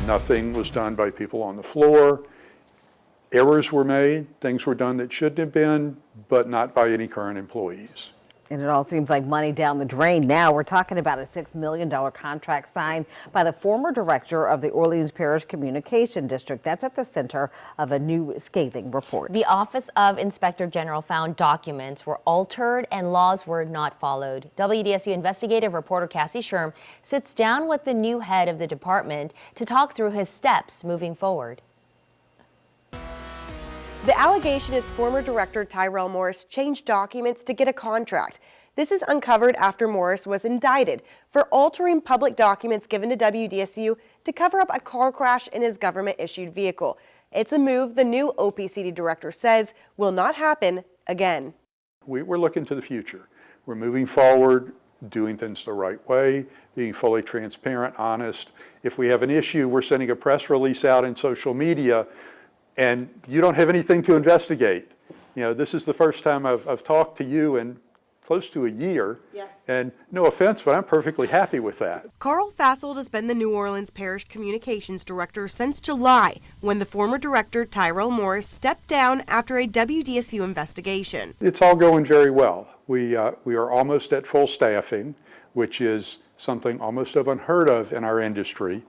Nothing was done by people on the floor. Errors were made, things were done that shouldn't have been, but not by any current employees. And it all seems like money down the drain now. We're talking about a $6 million contract signed by the former director of the Orleans Parish Communication District. That's at the center of a new scathing report. The Office of Inspector General found documents were altered and laws were not followed. WDSU investigative reporter Cassie Sherm sits down with the new head of the department to talk through his steps moving forward. The allegation is former director Tyrell Morris changed documents to get a contract. This is uncovered after Morris was indicted for altering public documents given to WDSU to cover up a car crash in his government-issued vehicle. It's a move the new OPCD director says will not happen again. We're looking to the future. We're moving forward, doing things the right way, being fully transparent, honest. If we have an issue, we're sending a press release out in social media and you don't have anything to investigate. You know, this is the first time I've talked to you in close to a year. Yes. And no offense, but I'm perfectly happy with that. Carl Fassold has been the New Orleans Parish Communications Director since July, when the former director Tyrell Morris stepped down after a WDSU investigation. It's all going very well. We are almost at full staffing, which is something almost unheard of in our industry.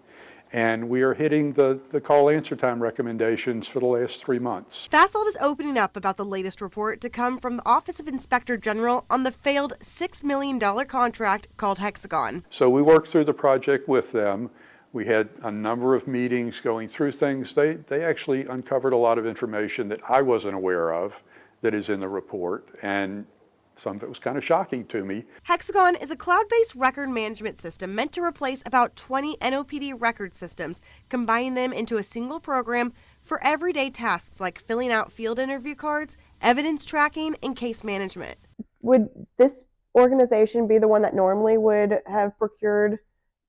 And we are hitting the call answer time recommendations for the last 3 months. Fassold is opening up about the latest report to come from the Office of Inspector General on the failed $6 million contract called Hexagon. So we worked through the project with them. We had a number of meetings going through things. They actually uncovered a lot of information that I wasn't aware of that is in the report, and some of it was kind of shocking to me. Hexagon is a cloud-based record management system meant to replace about 20 NOPD record systems, combining them into a single program for everyday tasks like filling out field interview cards, evidence tracking, and case management. Would this organization be the one that normally would have procured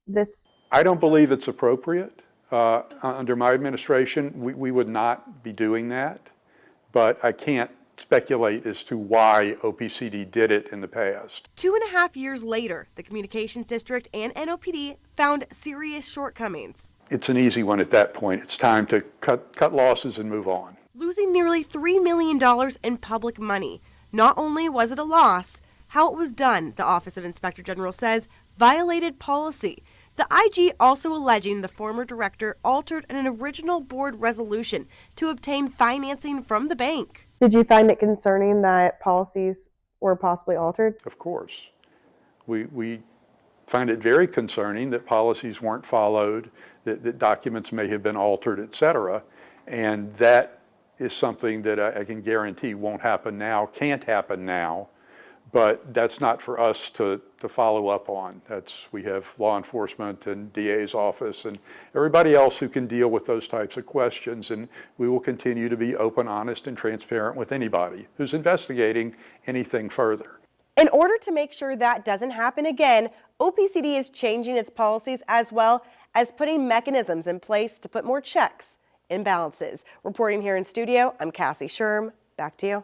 this? I don't believe it's appropriate. Under my administration, we would not be doing that, but I can't speculate as to why OPCD did it in the past. 2.5 years later, the Communications District and NOPD found serious shortcomings. It's an easy one at that point. It's time to cut losses and move on. Losing nearly $3 million in public money. Not only was it a loss, how it was done, the Office of Inspector General says, violated policy. The IG also alleging the former director altered an original board resolution to obtain financing from the bank. Did you find it concerning that policies were possibly altered? Of course. We find it very concerning that policies weren't followed, that documents may have been altered, et cetera. And that is something that I can guarantee won't happen now, can't happen now. But that's not for us to follow up on. We have law enforcement and DA's office and everybody else who can deal with those types of questions. And we will continue to be open, honest, and transparent with anybody who's investigating anything further. In order to make sure that doesn't happen again, OPCD is changing its policies as well as putting mechanisms in place to put more checks and balances. Reporting here in studio, I'm Cassie Sherm. Back to you.